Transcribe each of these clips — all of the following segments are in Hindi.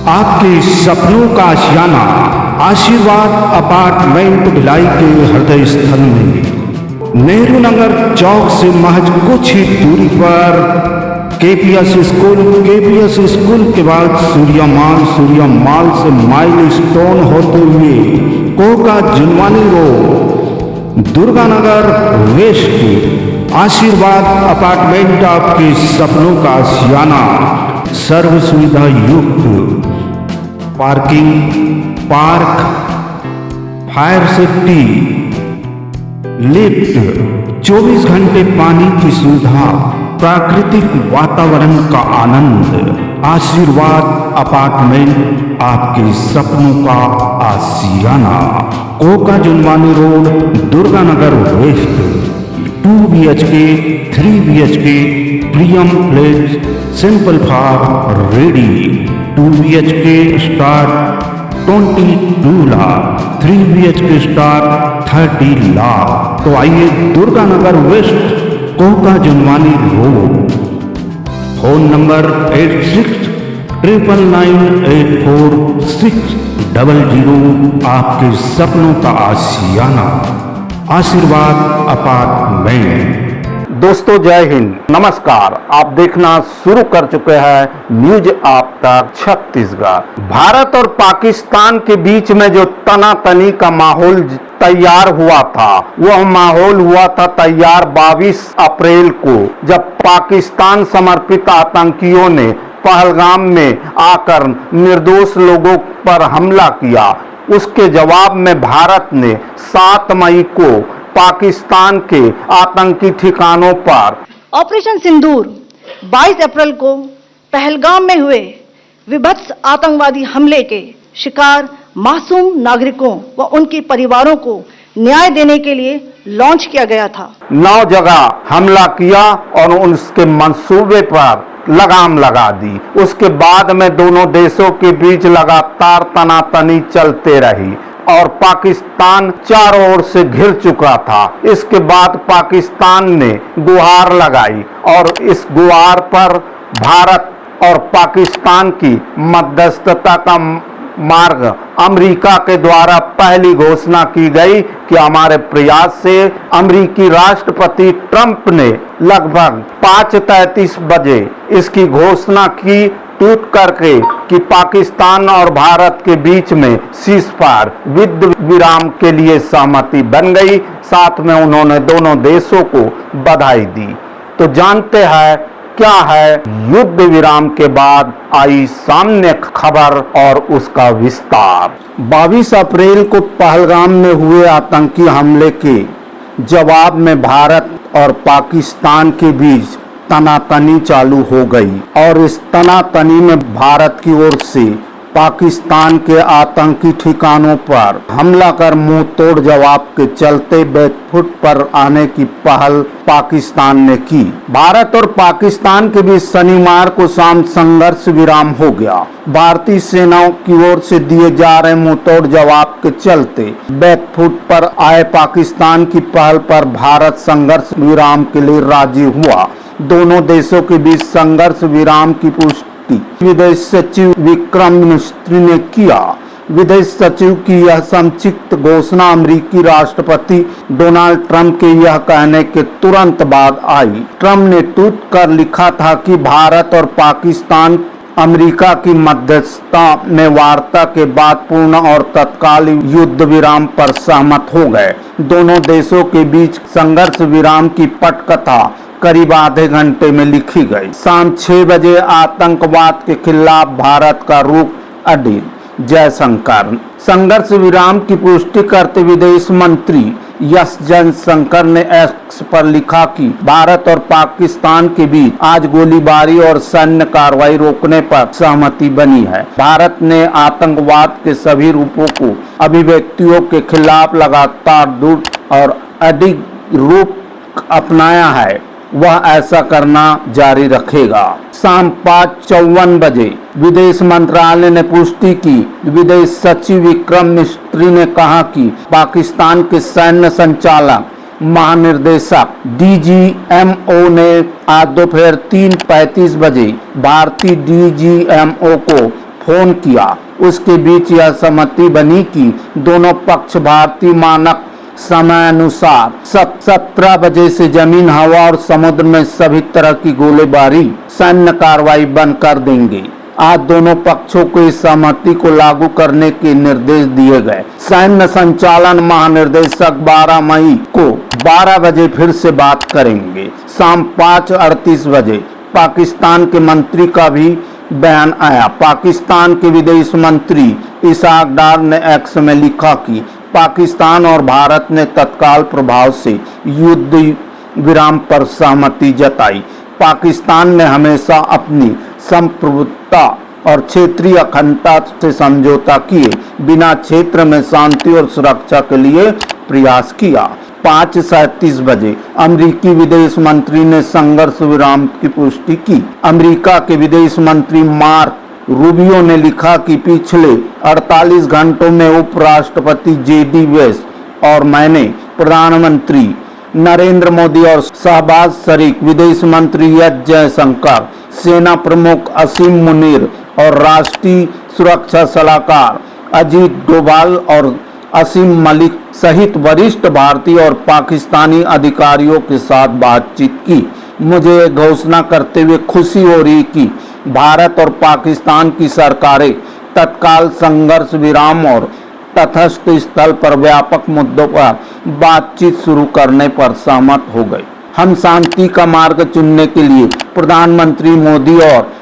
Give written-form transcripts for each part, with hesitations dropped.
आपके सपनों का आशियाना आशीर्वाद अपार्टमेंट भिलाई के हृदय स्थल में नेहरू नगर चौक से महज कुछ ही दूरी पर केपीएस स्कूल के बाद सूर्या माल से माइल स्टोन होते हुए Kohka Junwani road Durganagar west Ashirwad apartment आपके सपनों का आशियाना सर्व सुविधा युक्त parking, park, fire safety, lift, 24 घंटे पानी की सुविधा, प्राकृतिक वातावरण का आनंद। आशीर्वाद अपार्टमेंट आपके सपनों का आशियाना, Koka Junwani road, Durganagar west. 2 BHK, 3 BHK, premium flats, simple for ready. 2 BHK start 22 lakh, 3 BHK start 30 lakh. तो आइए Durganagar west, Koka Junwani road. Phone number 8699984600। आपके सपनों का आशियाना आशीर्वाद अपार्टमेंट। दोस्तों जय हिंद, नमस्कार। आप देखना शुरू कर चुके हैं न्यूज आप तक छत्तीसगढ़। भारत और पाकिस्तान के बीच में जो तनातनी का माहौल तैयार हुआ था, वह माहौल हुआ था तैयार 22 अप्रैल को, जब पाकिस्तान समर्पित आतंकियों ने पहलगाम में आकर निर्दोष लोगों पर हमला किया। उसके जवाब में भारत ने 7 मई को पाकिस्तान के आतंकी ठिकानों पर ऑपरेशन सिंदूर 22 अप्रैल को पहलगाम में हुए विभत्स आतंकवादी हमले के शिकार मासूम नागरिकों व उनके परिवारों को न्याय देने के लिए लॉन्च किया गया था। 9 जगह हमला किया और उसके मंसूबे पर लगाम लगा दी। उसके बाद में दोनों देशों के बीच लगातार तनातनी चलते रही और पाकिस्तान चारों ओर से घिर चुका था। इसके बाद पाकिस्तान ने गुहार लगाई और इस गुहार पर भारत और पाकिस्तान की मध्यस्थता का मार्ग अमेरिका के द्वारा पहली घोषणा की गई कि हमारे प्रयास से अमेरिकी राष्ट्रपति ट्रंप ने लगभग 5:33 बजे इसकी घोषणा की ट्वीट करके कि पाकिस्तान और भारत के बीच में सीज़फायर युद्ध विराम के लिए सहमति बन गई। साथ में उन्होंने दोनों देशों को बधाई दी। तो जानते हैं क्या है युद्ध विराम के बाद आई सामने खबर और उसका विस्तार। 22 अप्रैल को पहलगाम में हुए आतंकी हमले के जवाब में भारत और पाकिस्तान के बीच तनातनी चालू हो गई और इस तनातनी में भारत की ओर से पाकिस्तान के आतंकी ठिकानों पर हमला कर मुंह तोड़ जवाब के चलते बैकफुट पर आने की पहल पाकिस्तान ने की। भारत और पाकिस्तान के बीच शनिवार को शाम संघर्ष विराम हो गया। भारतीय सेनाओं की ओर से दिए जा रहे मुंहतोड़ जवाब के चलते बैकफुट पर आए पाकिस्तान की पहल पर भारत संघर्ष विराम के लिए राजी हुआ। दोनों देशों के बीच संघर्ष विराम की पुष्टि विदेश सचिव विक्रम मिस्री ने किया। विदेश सचिव की यह संक्षिप्त घोषणा अमेरिकी राष्ट्रपति डोनाल्ड ट्रंप के यह कहने के तुरंत बाद आई। ट्रंप ने ट्वीट कर लिखा था कि भारत और पाकिस्तान अमेरिका की मध्यस्थता में वार्ता के बाद पूर्ण और तत्काल युद्ध विराम पर सहमत हो गए। दोनों देशों के बीच संघर्ष विराम की पटकथा करीब आधे घंटे में लिखी गई। शाम 6 बजे आतंकवाद के खिलाफ भारत का रुख अडिग जयशंकर। संघर्ष विराम की पुष्टि करते विदेश मंत्री एस जयशंकर ने एक्स पर लिखा कि भारत और पाकिस्तान के बीच आज गोलीबारी और सैन्य कार्रवाई रोकने पर सहमति बनी है। भारत ने आतंकवाद के सभी रूपों को अभिव्यक्तियों के खिलाफ लगातार दृढ़ और अडिग रूप अपनाया है, वह ऐसा करना जारी रखेगा। शाम 5:54 बजे विदेश मंत्रालय ने पुष्टि की। विदेश सचिव विक्रम मिस्री ने कहा कि पाकिस्तान के सैन्य संचालक महानिर्देशक DGMO ने आज दोपहर 3:35 बजे भारतीय DGMO को फोन किया। उसके बीच यह सहमति बनी कि दोनों पक्ष भारतीय मानक समय अनुसार 17 बजे से जमीन, हवा और समुद्र में सभी तरह की गोलीबारी, सैन्य कार्रवाई बंद कर देंगे। आज दोनों पक्षों को इस सहमति को लागू करने के निर्देश दिए गए। सैन्य संचालन महानिर्देशक 12 मई को 12 बजे फिर से बात करेंगे। शाम 5:38 बजे पाकिस्तान के मंत्री का भी बयान आया। पाकिस्तान के विदेश मंत्री इसाक डार ने एक्स में लिखा कि पाकिस्तान और भारत ने तत्काल प्रभाव से युद्ध विराम पर सहमति जताई। पाकिस्तान ने हमेशा अपनी संप्रभुता और क्षेत्रीय अखंडता से समझौता किए बिना क्षेत्र में शांति और सुरक्षा के लिए प्रयास किया। 5:37 बजे अमेरिकी विदेश मंत्री ने संघर्ष विराम की पुष्टि की। अमेरिका के विदेश मंत्री मार्क रूबियो ने लिखा कि पिछले 48 घंटों में उपराष्ट्रपति जेडी वेंस और मैंने प्रधानमंत्री नरेंद्र मोदी और शहबाज शरीफ, विदेश मंत्री एस जयशंकर, सेना प्रमुख असीम मुनीर और राष्ट्रीय सुरक्षा सलाहकार अजीत डोभाल और असीम मलिक सहित वरिष्ठ भारतीय और पाकिस्तानी अधिकारियों के साथ बातचीत की। मुझे ये घोषणा करते हुए खुशी हो रही कि भारत और पाकिस्तान की सरकारें तत्काल संघर्ष विराम और तटस्थ स्थल पर व्यापक मुद्दों पर बातचीत शुरू करने पर सहमत हो गए। हम शांति का मार्ग चुनने के लिए प्रधानमंत्री मोदी और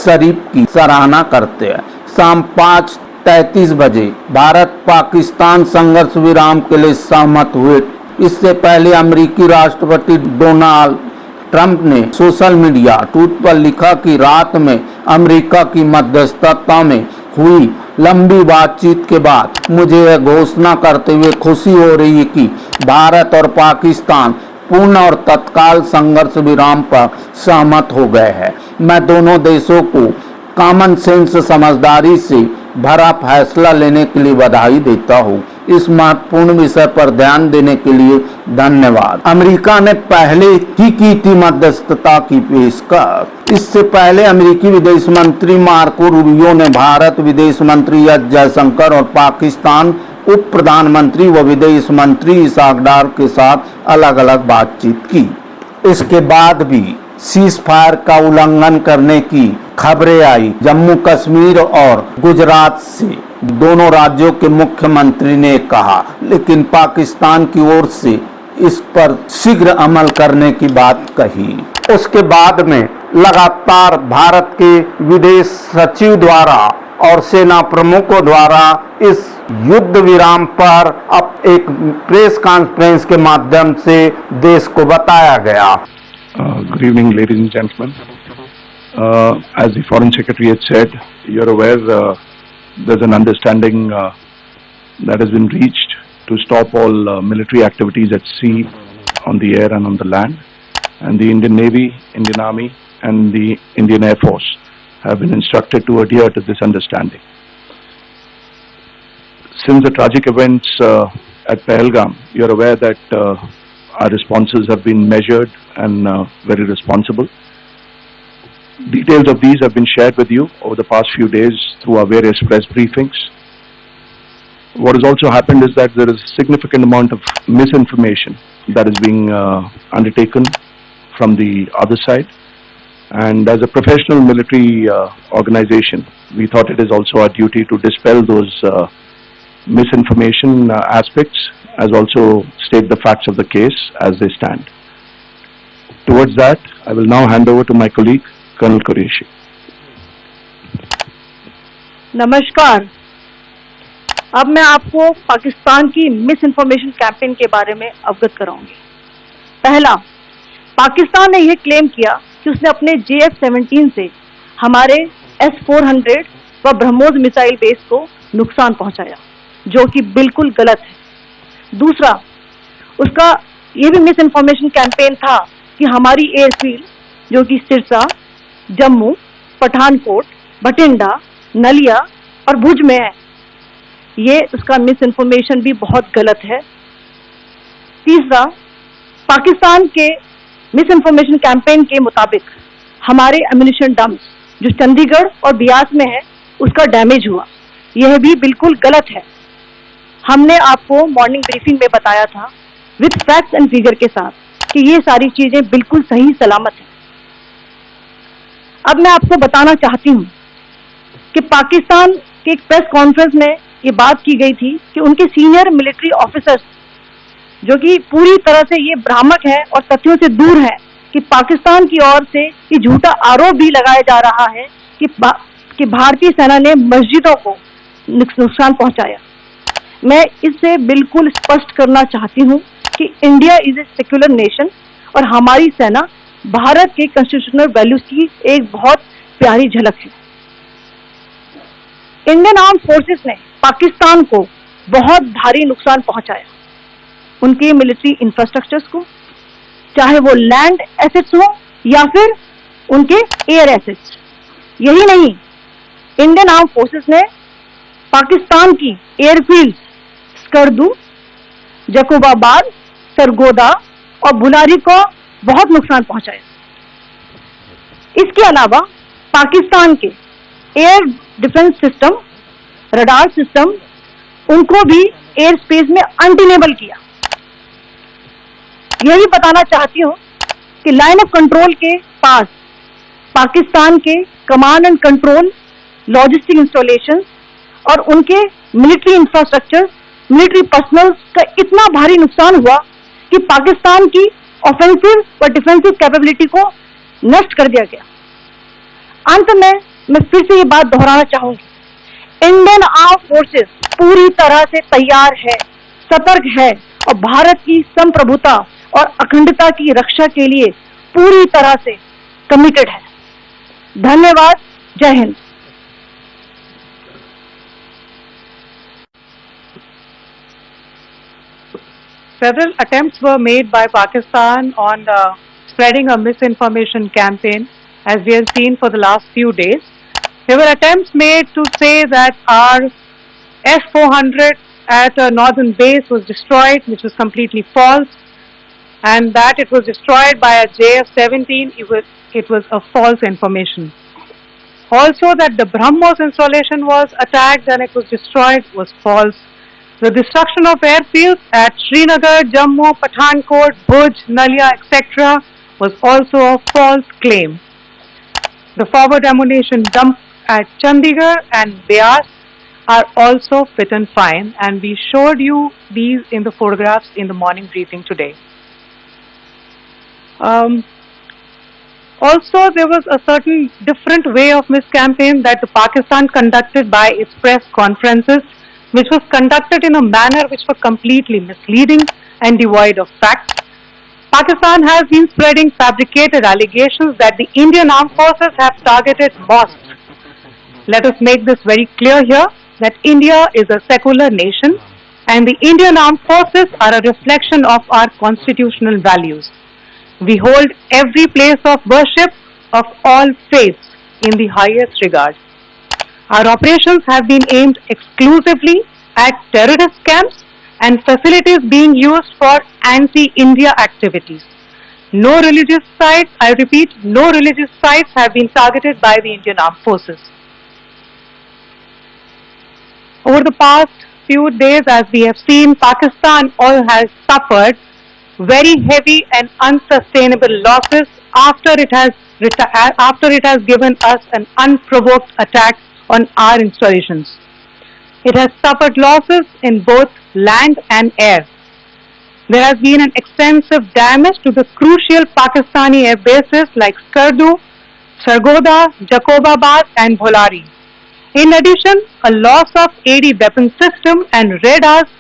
शरीफ की सराहना करते हैं। शाम 5:33 बजे भारत पाकिस्तान संघर्ष विराम के लिए सहमत हुए। इससे पहले अमेरिकी राष्ट्रपति डोनाल्ड ट्रंप ने सोशल मीडिया ट्वीट पर लिखा कि रात में अमेरिका की मध्यस्थता में हुई लंबी बातचीत के बाद मुझे यह घोषणा करते हुए खुशी हो रही है कि भारत और पाकिस्तान पूर्ण और तत्काल संघर्ष विराम पर सहमत हो गए हैं। मैं दोनों देशों को कॉमन सेंस समझदारी से भरा फैसला लेने के लिए बधाई देता हूँ। इस महत्वपूर्ण विषय पर ध्यान देने के लिए धन्यवाद। अमेरिका ने पहले ही की थी मध्यस्थता की पेशकश। इससे पहले अमेरिकी विदेश मंत्री मार्को रूबियो ने भारत विदेश मंत्री एस जयशंकर और पाकिस्तान उप प्रधानमंत्री व विदेश मंत्री इसाक डार के साथ अलग अलग बातचीत की। इसके बाद भी सीज फायर का उल्लंघन करने की खबरें आई। जम्मू कश्मीर और गुजरात से दोनों राज्यों के मुख्यमंत्री ने कहा, लेकिन पाकिस्तान की ओर से इस पर शीघ्र अमल करने की बात कही। उसके बाद में लगातार भारत के विदेश सचिव द्वारा और सेना प्रमुखों द्वारा इस युद्ध विराम पर अब एक प्रेस कॉन्फ्रेंस के माध्यम से देश को बताया गया। Good evening, ladies and gentlemen. As the Foreign Secretary had said, you're aware there's an understanding that has been reached to stop all military activities at sea, on the air and on the land. And the Indian Navy, Indian Army and the Indian Air Force have been instructed to adhere to this understanding. Since the tragic events at Pahalgam, you're aware that our responses have been measured and very responsible. Details of these have been shared with you over the past few days through our various press briefings. What has also happened is that there is a significant amount of misinformation that is being undertaken from the other side. And as a professional military organization, we thought it is also our duty to dispel those misinformation aspects, as also state the facts of the case as they stand. Towards that, I will now hand over to my colleague, Colonel Qureshi. नमस्कार। अब मैं आपको पाकिस्तान की मिस इन्फॉर्मेशन कैंपेन के बारे में अवगत कराऊंगी। पहला, पाकिस्तान ने यह क्लेम किया कि उसने अपने JF-17 से हमारे S-400 व ब्रह्मोस मिसाइल बेस को नुकसान पहुंचाया, जो कि बिल्कुल गलत है। दूसरा, उसका यह भी मिस इन्फॉर्मेशन कैंपेन था कि हमारी एयरफील्ड, जो कि सिरसा, जम्मू, पठानकोट, भटिंडा, नलिया और भुज में है, ये उसका मिस इन्फॉर्मेशन भी बहुत गलत है। तीसरा, पाकिस्तान के मिस इन्फॉर्मेशन कैंपेन के मुताबिक हमारे एम्यूनिशन डंप्स जो चंडीगढ़ और बियास में है, उसका डैमेज हुआ, यह भी बिल्कुल गलत है। हमने आपको मॉर्निंग ब्रीफिंग में बताया था विथ फैक्ट्स एंड फिगर के साथ कि ये सारी चीजें बिल्कुल सही सलामत हैं। अब मैं आपको बताना चाहती हूँ कि पाकिस्तान के एक प्रेस कॉन्फ्रेंस में ये बात की गई थी कि उनके सीनियर मिलिट्री ऑफिसर्स, जो कि पूरी तरह से ये भ्रामक है और तथ्यों से दूर है, कि पाकिस्तान की ओर से ये झूठा आरोप भी लगाया जा रहा है कि भारतीय सेना ने मस्जिदों को नुकसान पहुंचाया। मैं इससे बिल्कुल स्पष्ट करना चाहती हूं कि India is a secular nation और हमारी सेना भारत के कॉन्स्टिट्यूशनल वैल्यूज की एक बहुत प्यारी झलक है। इंडियन आर्म फोर्सेस ने पाकिस्तान को बहुत भारी नुकसान पहुंचाया, उनके मिलिट्री इंफ्रास्ट्रक्चर्स को, चाहे वो लैंड एसेट्स हो या फिर उनके एयर एसेट्स। यही नहीं, इंडियन आर्म फोर्सेस ने पाकिस्तान की एयरफील्ड्स स्कर्दू, जकोबाबाद, सरगोदा और बुलारी को बहुत नुकसान पहुंचाया। इसके अलावा पाकिस्तान के air defence system, radar system, उनको भी एयर स्पेस में अनटेनेबल किया। यही बताना चाहती हूं कि लाइन ऑफ कंट्रोल के पास पाकिस्तान के command and control, logistic installation और उनके मिलिट्री इंफ्रास्ट्रक्चर, मिलिट्री पर्सनल का इतना भारी नुकसान हुआ कि पाकिस्तान की ऑफेंसिव और डिफेंसिव कैपेबिलिटी को नष्ट कर दिया गया। अंत में मैं फिर से ये बात दोहराना चाहूंगी, इंडियन आर्म फोर्सेस पूरी तरह से तैयार है, सतर्क है और भारत की संप्रभुता और अखंडता की रक्षा के लिए पूरी तरह से कमिटेड है। धन्यवाद। जय Hind. Several attempts were made by Pakistan on spreading a misinformation campaign, as we have seen for the last few days. There were attempts made to say that our F-400 at a northern base was destroyed, which was completely false, and that it was destroyed by a JF-17. It was a false information. Also, that the BrahMos installation was attacked and it was destroyed was false. The destruction of airfields at Srinagar, Jammu, Pathankot, Bhuj, Nalia, etc. was also a false claim. The forward ammunition dump at Chandigarh and Beas are also fit and fine, and we showed you these in the photographs in the morning briefing today. Also, there was a certain different way of miscampaign that the Pakistan conducted by its press conferences, which was conducted in a manner which was completely misleading and devoid of facts. Pakistan has been spreading fabricated allegations that the Indian Armed Forces have targeted mosques. Let us make this very clear here that India is a secular nation and the Indian Armed Forces are a reflection of our constitutional values. We hold every place of worship of all faiths in the highest regard. Our operations have been aimed exclusively at terrorist camps and facilities being used for anti-India activities. No religious sites, I repeat, no religious sites have been targeted by the Indian Armed Forces. Over the past few days, as we have seen, Pakistan all has suffered very heavy and unsustainable losses after it has given us an unprovoked attack on our installations. It has suffered losses in both land and air. There has been an extensive damage to the crucial Pakistani air bases like Skardu, Sargoda, Jacobabad and Bholari. In addition, a loss of AD weapon system and radars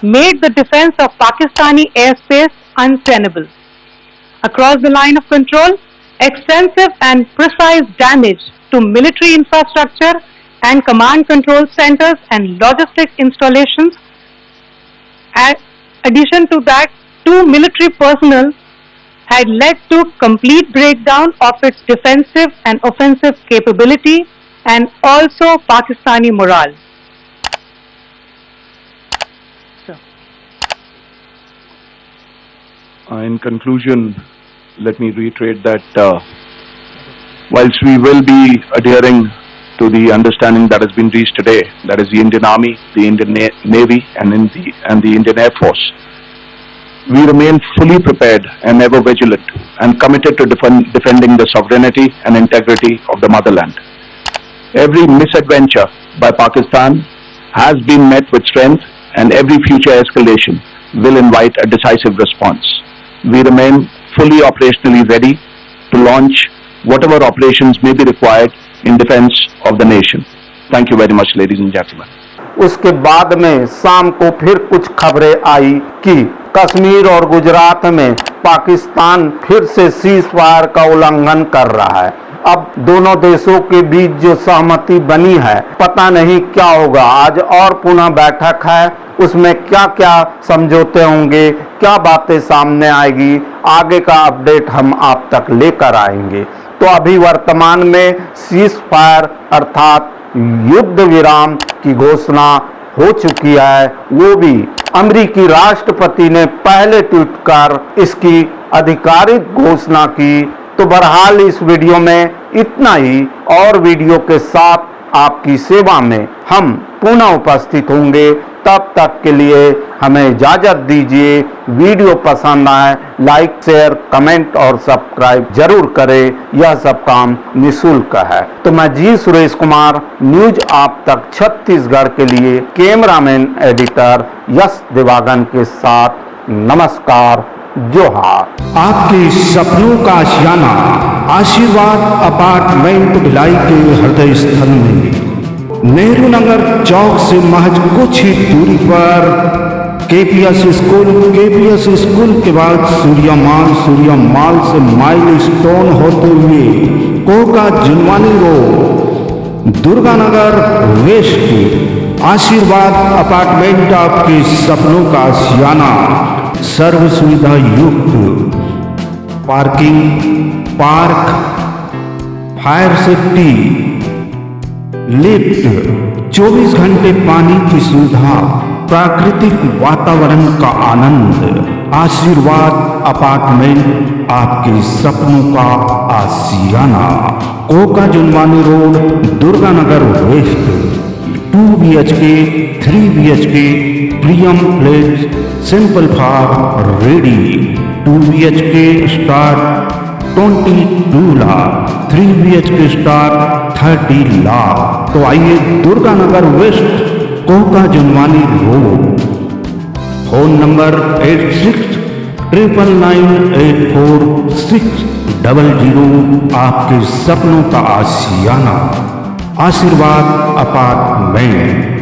made the defense of Pakistani airspace untenable. Across the line of control, extensive and precise damage to military infrastructure and command control centers and logistic installations. In addition to that, 2 military personnel had led to complete breakdown of its defensive and offensive capability and also Pakistani morale. In conclusion, let me reiterate that whilst we will be adhering to the understanding that has been reached today, that is the Indian Army, the Indian Navy and the Indian Air Force. We remain fully prepared and ever vigilant and committed to defending the sovereignty and integrity of the motherland. Every misadventure by Pakistan has been met with strength, and every future escalation will invite a decisive response. We remain fully operationally ready to launch whatever operations may be required in defense of the nation. Thank you very much, ladies and gentlemen. उसके बाद में शाम को फिर कुछ खबरें आई कि कश्मीर और गुजरात में पाकिस्तान फिर से सीज फायर का उल्लंघन कर रहा है। अब दोनों देशों के बीच जो सहमति बनी है, पता नहीं क्या होगा। आज और पुनः बैठक है, उसमें क्या क्या समझौते होंगे, क्या बातें सामने आएगी, आगे का अपडेट हम आप तक लेकर आएंगे। तो अभी वर्तमान में सीज फायर अर्थात युद्ध विराम की घोषणा हो चुकी है, वो भी अमेरिकी राष्ट्रपति ने पहले ट्वीट कर इसकी आधिकारिक घोषणा की। तो बहरहाल इस वीडियो में इतना ही, और वीडियो के साथ आपकी सेवा में हम पुनः उपस्थित होंगे। तब तक के लिए हमें इजाजत दीजिए। वीडियो पसंद आए लाइक शेयर कमेंट और सब्सक्राइब जरूर करें, यह सब काम निःशुल्क है। तो मैं जी सुरेश कुमार न्यूज आप तक छत्तीसगढ़ के लिए कैमरामैन एडिटर यश दिवागन के साथ नमस्कार, जोहार। आपके सपनों का आशियाना आशीर्वाद अपार्टमेंट भिलाई के हृदय स्थल में नेहरू नगर चौक से महज कुछ ही दूरी पर केपीएस स्कूल के बाद सूर्या माल से माइल स्टोन होते हुए Kohka Junwani road Durganagar west Ashirwad apartment आपके सपनों का आशियाना। सर्व सुविधा युक्त parking, park, fire safety, lift, 24 घंटे पानी की सुविधा, प्राकृतिक वातावरण का आनंद। आशीर्वाद अपार्टमेंट आपके सपनों का आशियाना। Koka Junwani road Durganagar west. 2 BHK 3 BHK premium flat simple for ready. 2 BHK start 22 lakh, 3 BHK start 30 lakh. तो आइए Durganagar west Koka Junwani road. Phone number 8699984600। आपके सपनों का आशियाना। आशीर्वाद अपार्टमेंट।